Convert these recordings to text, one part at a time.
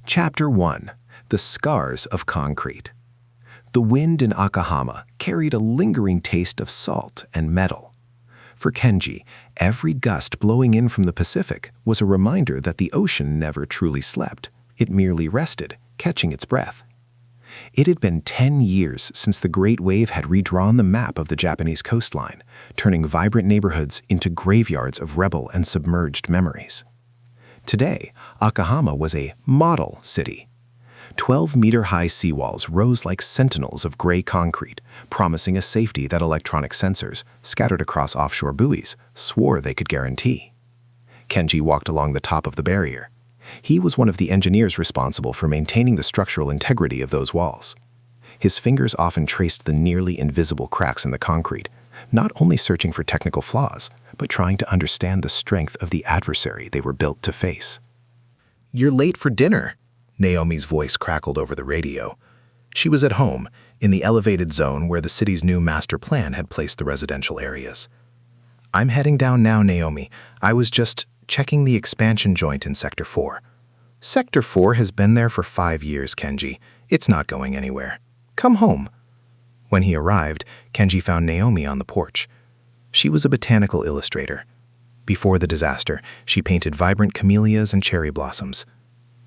Chapter 1. The Scars of Concrete. The wind in Akahama carried a lingering taste of salt and metal. For Kenji, every gust blowing in from the Pacific was a reminder that the ocean never truly slept. It merely rested, catching its breath. It had been 10 years since the Great Wave had redrawn the map of the Japanese coastline, turning vibrant neighborhoods into graveyards of rebel and submerged memories. Today, Akahama was a model city. 12-meter-high seawalls rose like sentinels of gray concrete, promising a safety that electronic sensors, scattered across offshore buoys, swore they could guarantee. Kenji walked along the top of the barrier. He was one of the engineers responsible for maintaining the structural integrity of those walls. His fingers often traced the nearly invisible cracks in the concrete, not only searching for technical flaws, but trying to understand the strength of the adversary they were built to face. "You're late for dinner," Naomi's voice crackled over the radio. She was at home, in the elevated zone where the city's new master plan had placed the residential areas. "I'm heading down now, Naomi. I was just checking the expansion joint in Sector 4. Sector 4 has been there for 5 years, Kenji. It's not going anywhere. Come home." When he arrived, Kenji found Naomi on the porch. She was a botanical illustrator. Before the disaster, she painted vibrant camellias and cherry blossoms.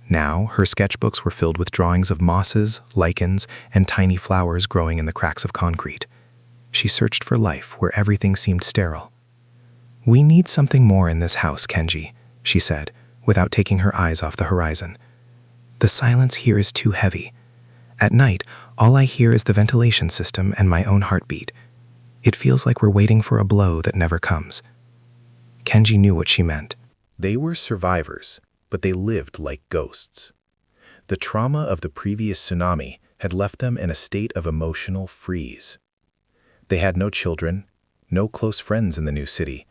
Now, her sketchbooks were filled with drawings of mosses, lichens, and tiny flowers growing in the cracks of concrete. She searched for life where everything seemed sterile. "We need something more in this house, Kenji," she said, without taking her eyes off the horizon. "The silence here is too heavy. At night, all I hear is the ventilation system and my own heartbeat. It feels like we're waiting for a blow that never comes." Kenji knew what she meant. They were survivors, but they lived like ghosts. The trauma of the previous tsunami had left them in a state of emotional freeze. They had no children, no close friends in the new city,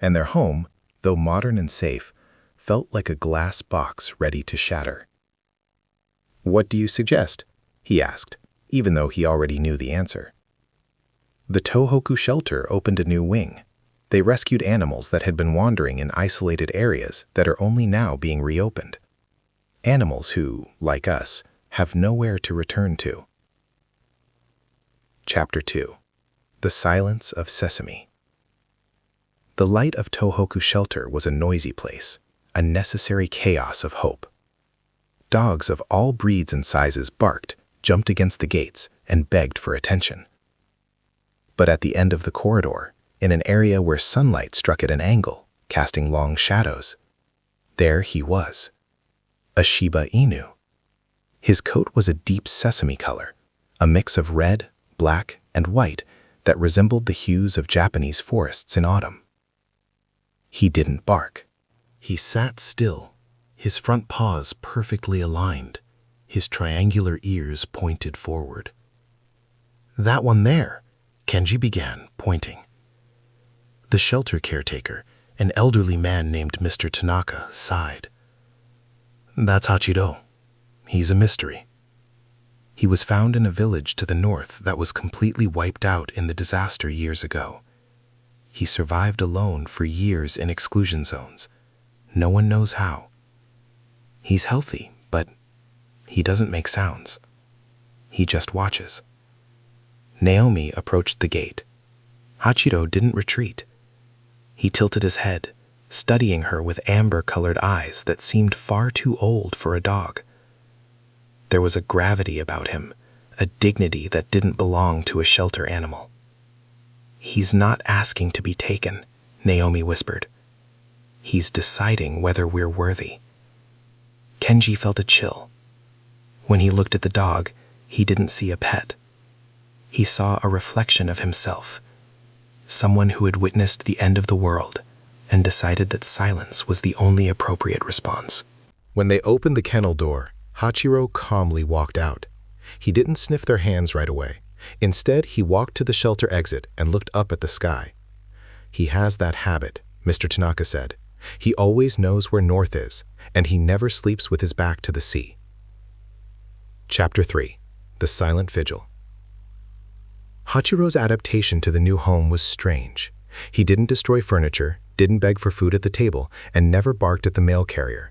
and their home, though modern and safe, felt like a glass box ready to shatter. "What do you suggest?" he asked, even though he already knew the answer. The Tohoku shelter opened a new wing. They rescued animals that had been wandering in isolated areas that are only now being reopened. Animals who, like us, have nowhere to return to. Chapter 2. The Silence of Sesame. The light of Tohoku shelter was a noisy place, a necessary chaos of hope. Dogs of all breeds and sizes barked, jumped against the gates, and begged for attention. But at the end of the corridor, in an area where sunlight struck at an angle, casting long shadows, there he was, a Shiba Inu. His coat was a deep sesame color, a mix of red, black, and white that resembled the hues of Japanese forests in autumn. He didn't bark. He sat still, his front paws perfectly aligned, his triangular ears pointed forward. "That one there," Kenji began, pointing. The shelter caretaker, an elderly man named Mr. Tanaka, sighed. "That's Hachiro. He's a mystery. He was found in a village to the north that was completely wiped out in the disaster years ago. He survived alone for years in exclusion zones. No one knows how. He's healthy, but he doesn't make sounds. He just watches." Naomi approached the gate. Hachiro didn't retreat. He tilted his head, studying her with amber-colored eyes that seemed far too old for a dog. There was a gravity about him, a dignity that didn't belong to a shelter animal. "He's not asking to be taken," Naomi whispered. "He's deciding whether we're worthy." Kenji felt a chill. When he looked at the dog, he didn't see a pet. He saw a reflection of himself, someone who had witnessed the end of the world and decided that silence was the only appropriate response. When they opened the kennel door, Hachiro calmly walked out. He didn't sniff their hands right away. Instead, he walked to the shelter exit and looked up at the sky. "He has that habit," Mr. Tanaka said. "He always knows where north is, and he never sleeps with his back to the sea." Chapter 3. The Silent Vigil. Hachiro's adaptation to the new home was strange. He didn't destroy furniture, didn't beg for food at the table, and never barked at the mail carrier.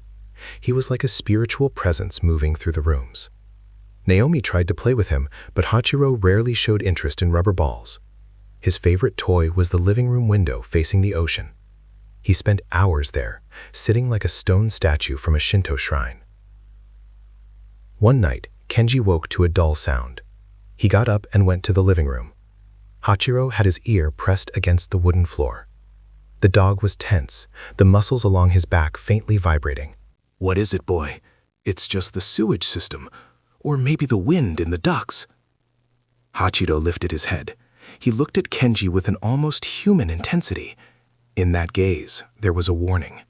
He was like a spiritual presence moving through the rooms. Naomi tried to play with him, but Hachiro rarely showed interest in rubber balls. His favorite toy was the living room window facing the ocean. He spent hours there, sitting like a stone statue from a Shinto shrine. One night, Kenji woke to a dull sound. He got up and went to the living room. Hachiro had his ear pressed against the wooden floor. The dog was tense, the muscles along his back faintly vibrating. "What is it, boy? It's just the sewage system, or maybe the wind in the ducts." Hachiro lifted his head. He looked at Kenji with an almost human intensity. In that gaze, there was a warning.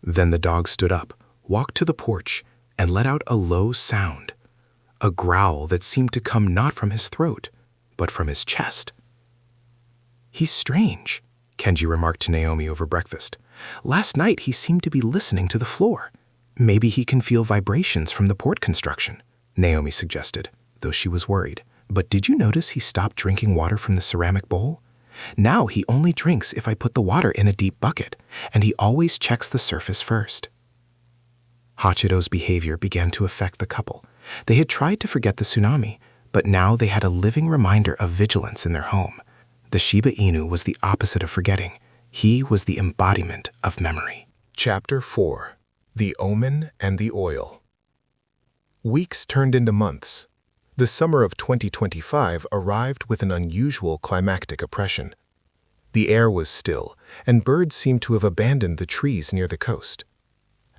Then the dog stood up, walked to the porch, and let out a low sound, a growl that seemed to come not from his throat, but from his chest. "He's strange," Kenji remarked to Naomi over breakfast. "Last night he seemed to be listening to the floor. Maybe he can feel vibrations from the port construction," Naomi suggested, though she was worried. "But did you notice he stopped drinking water from the ceramic bowl? Now he only drinks if I put the water in a deep bucket, and he always checks the surface first." Hachiro's behavior began to affect the couple. They had tried to forget the tsunami, but now they had a living reminder of vigilance in their home. The Shiba Inu was the opposite of forgetting. He was the embodiment of memory. Chapter 4. The Omen and the Oil. Weeks turned into months. The summer of 2025 arrived with an unusual climactic oppression. The air was still, and birds seemed to have abandoned the trees near the coast.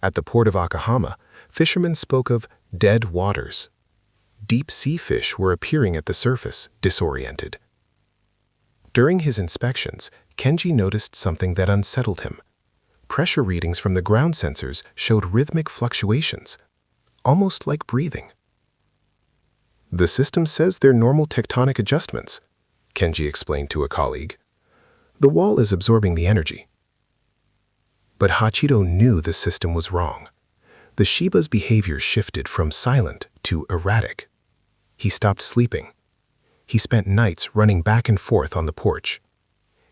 At the port of Akahama, fishermen spoke of dead waters. Deep sea fish were appearing at the surface, disoriented. During his inspections, Kenji noticed something that unsettled him. Pressure readings from the ground sensors showed rhythmic fluctuations, almost like breathing. "The system says they're normal tectonic adjustments," Kenji explained to a colleague. "The wall is absorbing the energy." But Hachiro knew the system was wrong. The Shiba's behavior shifted from silent to erratic. He stopped sleeping. He spent nights running back and forth on the porch.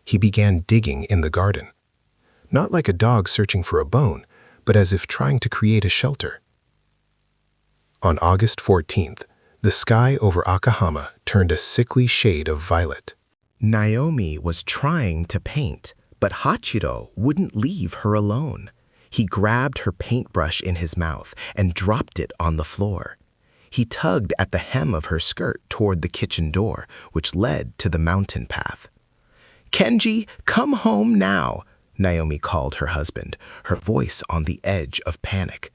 He began digging in the garden. Not like a dog searching for a bone, but as if trying to create a shelter. On August 14th, the sky over Akahama turned a sickly shade of violet. Naomi was trying to paint, but Hachiro wouldn't leave her alone. He grabbed her paintbrush in his mouth and dropped it on the floor. He tugged at the hem of her skirt toward the kitchen door, which led to the mountain path. "Kenji, come home now," Naomi called her husband, her voice on the edge of panic.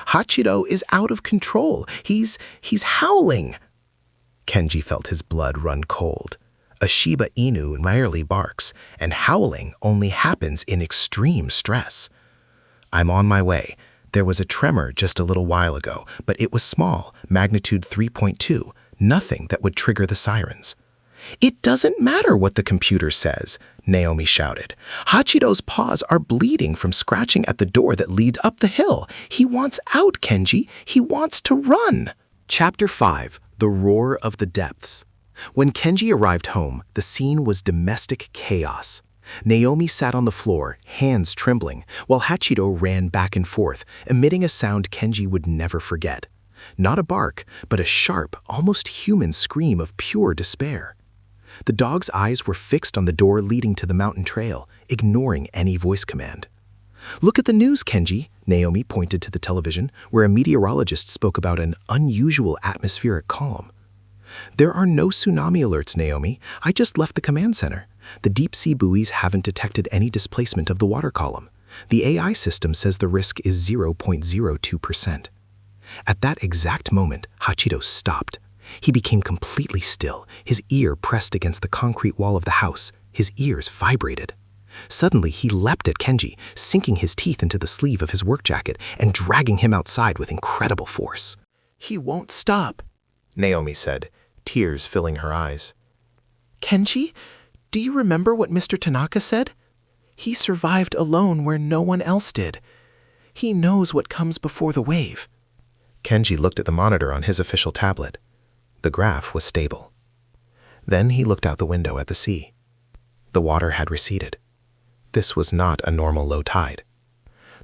"Hachiro is out of control. He's howling." Kenji felt his blood run cold. A Shiba Inu rarely barks, and howling only happens in extreme stress. "I'm on my way. There was a tremor just a little while ago, but it was small, magnitude 3.2, nothing that would trigger the sirens." "It doesn't matter what the computer says," Naomi shouted. "Hachiro's paws are bleeding from scratching at the door that leads up the hill. He wants out, Kenji. He wants to run." Chapter 5. The Roar of the Depths. When Kenji arrived home, the scene was domestic chaos. Naomi sat on the floor, hands trembling, while Hachiro ran back and forth, emitting a sound Kenji would never forget. Not a bark, but a sharp, almost human scream of pure despair. The dog's eyes were fixed on the door leading to the mountain trail, ignoring any voice command. "Look at the news, Kenji," Naomi pointed to the television, where a meteorologist spoke about an unusual atmospheric calm. "There are no tsunami alerts, Naomi. I just left the command center. The deep-sea buoys haven't detected any displacement of the water column. The AI system says the risk is 0.02%. At that exact moment, Hachiro stopped. He became completely still, his ear pressed against the concrete wall of the house. His ears vibrated. Suddenly, he leapt at Kenji, sinking his teeth into the sleeve of his work jacket and dragging him outside with incredible force. "He won't stop," Naomi said, tears filling her eyes. "Kenji, do you remember what Mr. Tanaka said? He survived alone where no one else did. He knows what comes before the wave." Kenji looked at the monitor on his official tablet. The graph was stable. Then he looked out the window at the sea. The water had receded. This was not a normal low tide.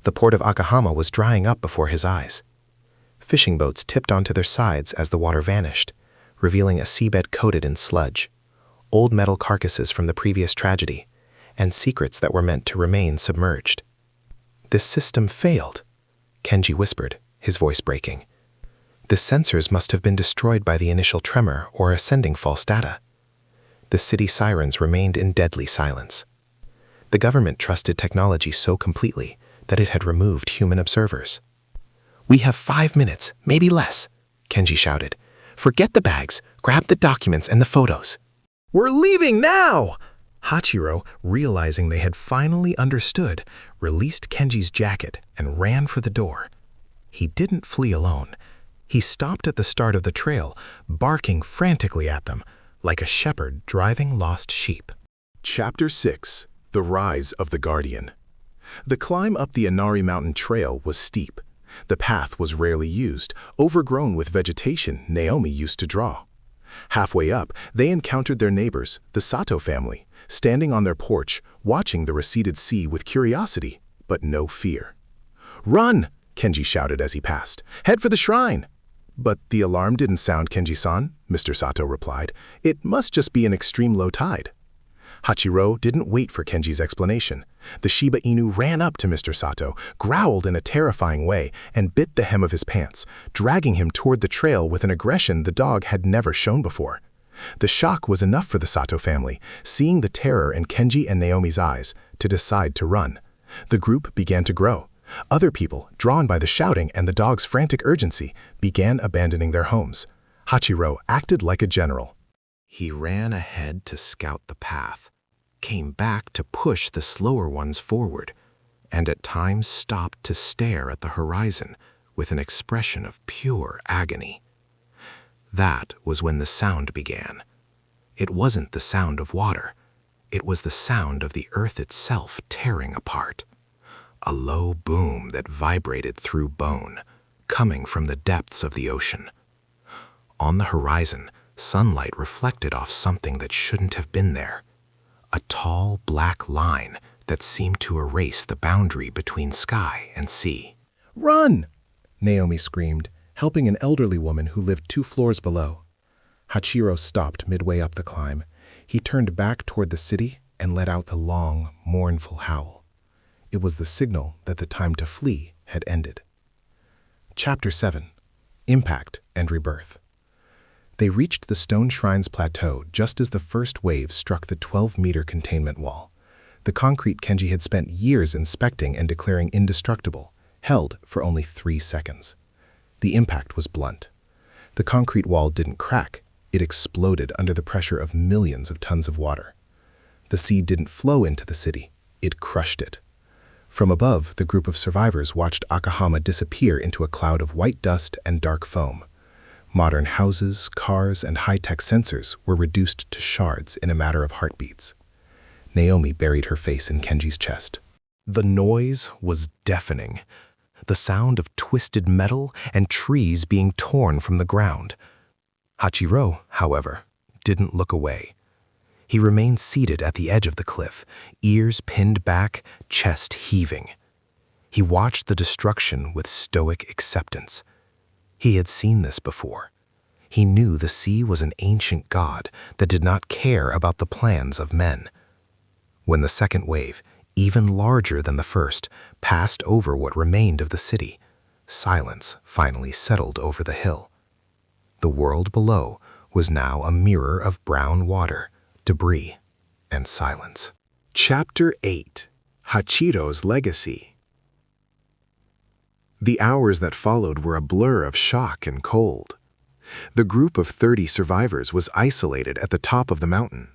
The port of Akahama was drying up before his eyes. Fishing boats tipped onto their sides as the water vanished, revealing a seabed coated in sludge, old metal carcasses from the previous tragedy, and secrets that were meant to remain submerged. "This system failed," Kenji whispered, his voice breaking. "The sensors must have been destroyed by the initial tremor or sending false data." The city sirens remained in deadly silence. The government trusted technology so completely that it had removed human observers. "We have 5 minutes, maybe less," Kenji shouted. "Forget the bags, grab the documents and the photos." "We're leaving now!" Hachiro, realizing they had finally understood, released Kenji's jacket and ran for the door. He didn't flee alone. He stopped at the start of the trail, barking frantically at them, like a shepherd driving lost sheep. Chapter 6: The Rise of the Guardian. The climb up the Inari Mountain Trail was steep. The path was rarely used, overgrown with vegetation Naomi used to draw. Halfway up, they encountered their neighbors, the Sato family, standing on their porch, watching the receded sea with curiosity, but no fear. "Run!" Kenji shouted as he passed. "Head for the shrine!" "But the alarm didn't sound, Kenji-san," Mr. Sato replied. "It must just be an extreme low tide." Hachiro didn't wait for Kenji's explanation. The Shiba Inu ran up to Mr. Sato, growled in a terrifying way, and bit the hem of his pants, dragging him toward the trail with an aggression the dog had never shown before. The shock was enough for the Sato family, seeing the terror in Kenji and Naomi's eyes, to decide to run. The group began to grow. Other people, drawn by the shouting and the dog's frantic urgency, began abandoning their homes. Hachiro acted like a general. He ran ahead to scout the path, came back to push the slower ones forward, and at times stopped to stare at the horizon with an expression of pure agony. That was when the sound began. It wasn't the sound of water. It was the sound of the earth itself tearing apart. A low boom that vibrated through bone, coming from the depths of the ocean. On the horizon, sunlight reflected off something that shouldn't have been there. A tall black line that seemed to erase the boundary between sky and sea. "Run!" Naomi screamed, helping an elderly woman who lived 2 floors below. Hachiro stopped midway up the climb. He turned back toward the city and let out the long, mournful howl. It was the signal that the time to flee had ended. Chapter 7: Impact and Rebirth. They reached the Stone Shrine's plateau just as the first wave struck the 12-meter containment wall. The concrete Kenji had spent years inspecting and declaring indestructible, held for only 3 seconds. The impact was blunt. The concrete wall didn't crack, it exploded under the pressure of millions of tons of water. The sea didn't flow into the city, it crushed it. From above, the group of survivors watched Akahama disappear into a cloud of white dust and dark foam. Modern houses, cars, and high-tech sensors were reduced to shards in a matter of heartbeats. Naomi buried her face in Kenji's chest. The noise was deafening. The sound of twisted metal and trees being torn from the ground. Hachiro, however, didn't look away. He remained seated at the edge of the cliff, ears pinned back, chest heaving. He watched the destruction with stoic acceptance. He had seen this before. He knew the sea was an ancient god that did not care about the plans of men. When the second wave, even larger than the first, passed over what remained of the city, silence finally settled over the hill. The world below was now a mirror of brown water, debris, and silence. Chapter 8: Hachiro's Legacy. The hours that followed were a blur of shock and cold. The group of 30 survivors was isolated at the top of the mountain.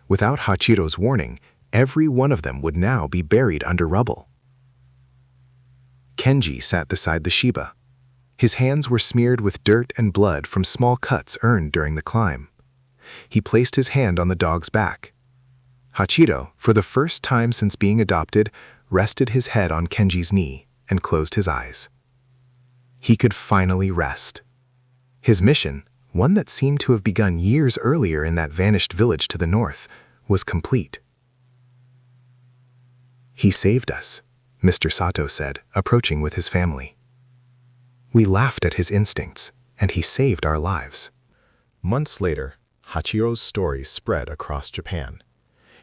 Without Hachiro's warning, every one of them would now be buried under rubble. Kenji sat beside the Shiba. His hands were smeared with dirt and blood from small cuts earned during the climb. He placed his hand on the dog's back. Hachiro, for the first time since being adopted, rested his head on Kenji's knee and closed his eyes. He could finally rest. His mission, one that seemed to have begun years earlier in that vanished village to the north, was complete. "He saved us," Mr. Sato said, approaching with his family. We laughed at his instincts, and he saved our lives. Months later, Hachiro's story spread across Japan.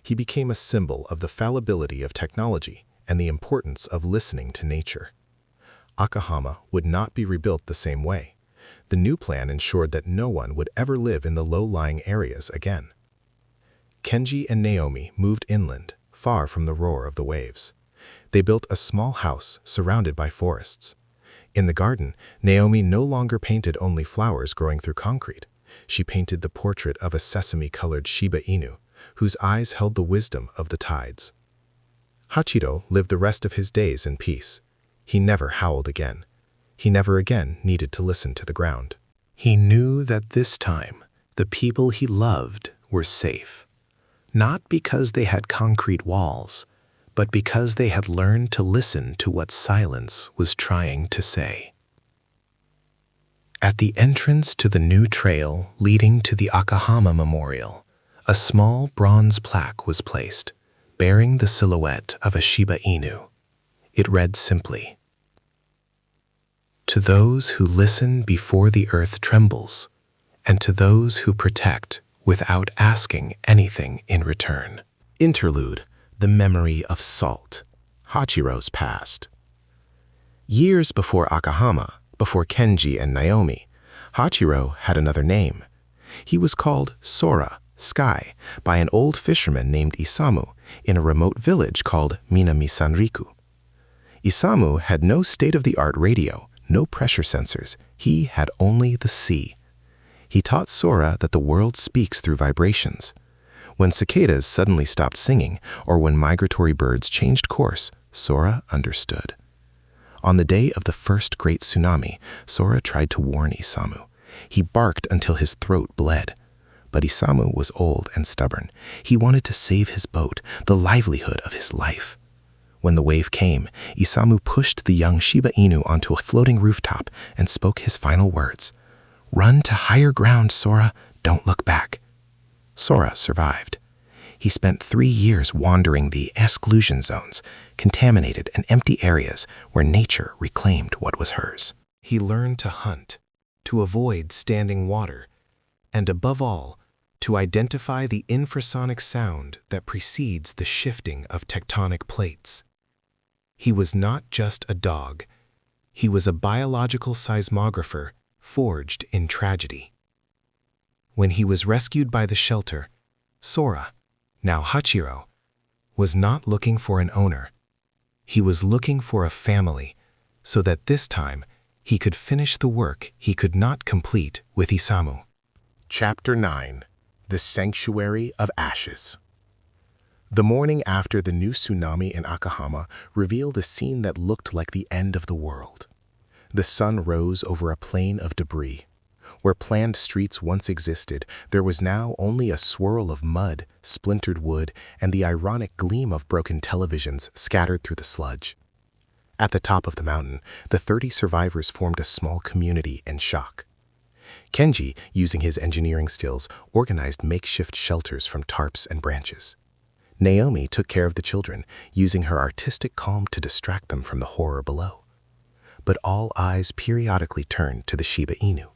He became a symbol of the fallibility of technology and the importance of listening to nature. Akahama would not be rebuilt the same way. The new plan ensured that no one would ever live in the low-lying areas again. Kenji and Naomi moved inland, far from the roar of the waves. They built a small house surrounded by forests. In the garden, Naomi no longer painted only flowers growing through concrete. She painted the portrait of a sesame-colored Shiba Inu, whose eyes held the wisdom of the tides. Hachiro lived the rest of his days in peace. He never howled again. He never again needed to listen to the ground. He knew that this time, the people he loved were safe. Not because they had concrete walls, but because they had learned to listen to what silence was trying to say. At the entrance to the new trail leading to the Akahama Memorial, a small bronze plaque was placed, bearing the silhouette of a Shiba Inu. It read simply, "To those who listen before the earth trembles, and to those who protect without asking anything in return." Interlude: The memory of salt, Hachiro's past. Years before Akahama, before Kenji and Naomi, Hachiro had another name. He was called Sora, sky, by an old fisherman named Isamu in a remote village called Minami Sanriku. Isamu had no state-of-the-art radio, no pressure sensors. He had only the sea. He taught Sora that the world speaks through vibrations. When cicadas suddenly stopped singing, or when migratory birds changed course, Sora understood. On the day of the first great tsunami, Sora tried to warn Isamu. He barked until his throat bled. But Isamu was old and stubborn. He wanted to save his boat, the livelihood of his life. When the wave came, Isamu pushed the young Shiba Inu onto a floating rooftop and spoke his final words. "Run to higher ground, Sora. Don't look back." Sora survived. He spent 3 years wandering the exclusion zones, contaminated and empty areas where nature reclaimed what was hers. He learned to hunt, to avoid standing water, and above all, to identify the infrasonic sound that precedes the shifting of tectonic plates. He was not just a dog. He was a biological seismographer forged in tragedy. When he was rescued by the shelter, Sora, now Hachiro, was not looking for an owner. He was looking for a family, so that this time he could finish the work he could not complete with Isamu. Chapter 9: The Sanctuary of Ashes. The morning after the new tsunami in Akahama revealed a scene that looked like the end of the world. The sun rose over a plain of debris. Where planned streets once existed, there was now only a swirl of mud, splintered wood, and the ironic gleam of broken televisions scattered through the sludge. At the top of the mountain, the 30 survivors formed a small community in shock. Kenji, using his engineering skills, organized makeshift shelters from tarps and branches. Naomi took care of the children, using her artistic calm to distract them from the horror below. But all eyes periodically turned to the Shiba Inu.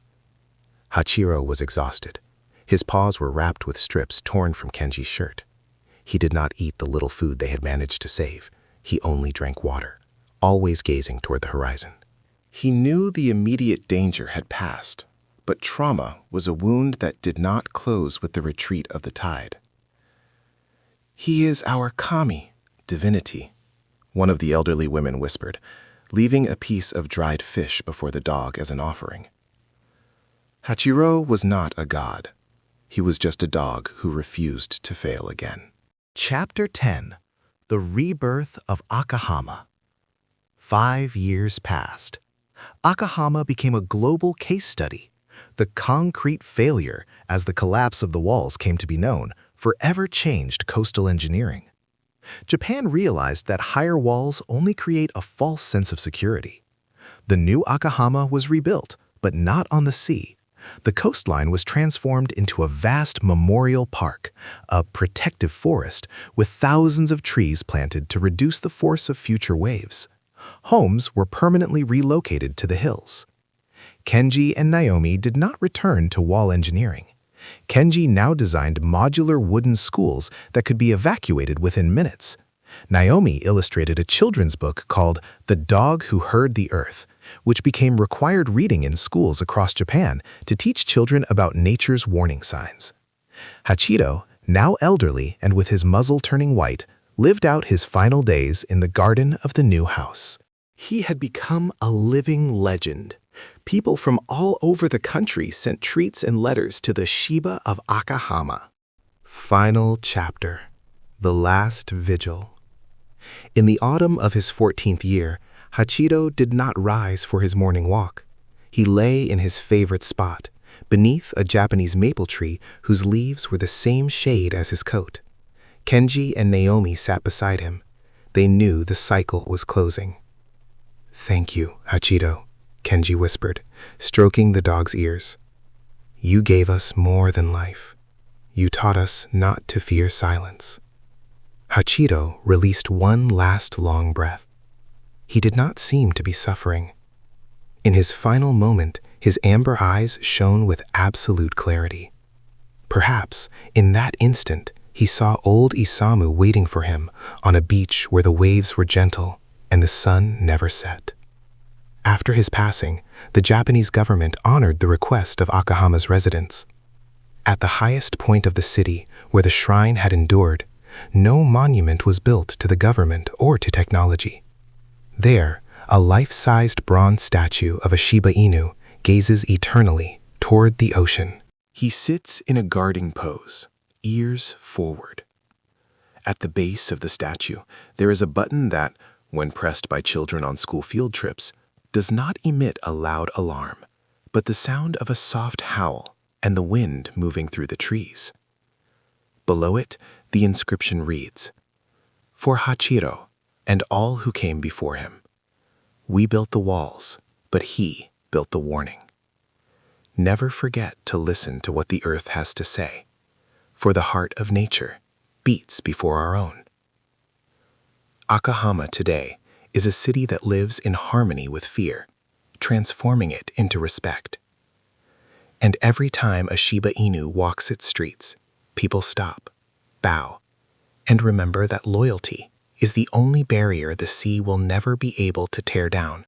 Hachiro was exhausted. His paws were wrapped with strips torn from Kenji's shirt. He did not eat the little food they had managed to save. He only drank water, always gazing toward the horizon. He knew the immediate danger had passed, but trauma was a wound that did not close with the retreat of the tide. "He is our kami, divinity," one of the elderly women whispered, leaving a piece of dried fish before the dog as an offering. Hachiro was not a god. He was just a dog who refused to fail again. Chapter 10: The Rebirth of Akahama. 5 years passed. Akahama became a global case study. The concrete failure, as the collapse of the walls came to be known, forever changed coastal engineering. Japan realized that higher walls only create a false sense of security. The new Akahama was rebuilt, but not on the sea. The coastline was transformed into a vast memorial park, a protective forest with thousands of trees planted to reduce the force of future waves. Homes were permanently relocated to the hills. Kenji and Naomi did not return to wall engineering. Kenji now designed modular wooden schools that could be evacuated within minutes. Naomi illustrated a children's book called The Dog Who Heard the Earth, which became required reading in schools across Japan to teach children about nature's warning signs. Hachiro, now elderly and with his muzzle turning white, lived out his final days in the garden of the new house. He had become a living legend. People from all over the country sent treats and letters to the Shiba of Akahama. Final chapter. The Last Vigil. In the autumn of his 14th year, Hachiro did not rise for his morning walk. He lay in his favorite spot, beneath a Japanese maple tree whose leaves were the same shade as his coat. Kenji and Naomi sat beside him. They knew the cycle was closing. "Thank you, Hachiro," Kenji whispered, stroking the dog's ears. "You gave us more than life. You taught us not to fear silence." Hachiro released one last long breath. He did not seem to be suffering. In his final moment, his amber eyes shone with absolute clarity. Perhaps, in that instant, he saw old Isamu waiting for him on a beach where the waves were gentle and the sun never set. After his passing, the Japanese government honored the request of Akahama's residents. At the highest point of the city, where the shrine had endured, no monument was built to the government or to technology. There, a life-sized bronze statue of a Shiba Inu gazes eternally toward the ocean. He sits in a guarding pose, ears forward. At the base of the statue, there is a button that, when pressed by children on school field trips, does not emit a loud alarm, but the sound of a soft howl and the wind moving through the trees. Below it, the inscription reads, "For Hachiro and all who came before him. We built the walls, but he built the warning. Never forget to listen to what the earth has to say, for the heart of nature beats before our own." Akahama today is a city that lives in harmony with fear, transforming it into respect. And every time a Shiba Inu walks its streets, people stop, bow, and remember that loyalty is the only barrier the sea will never be able to tear down.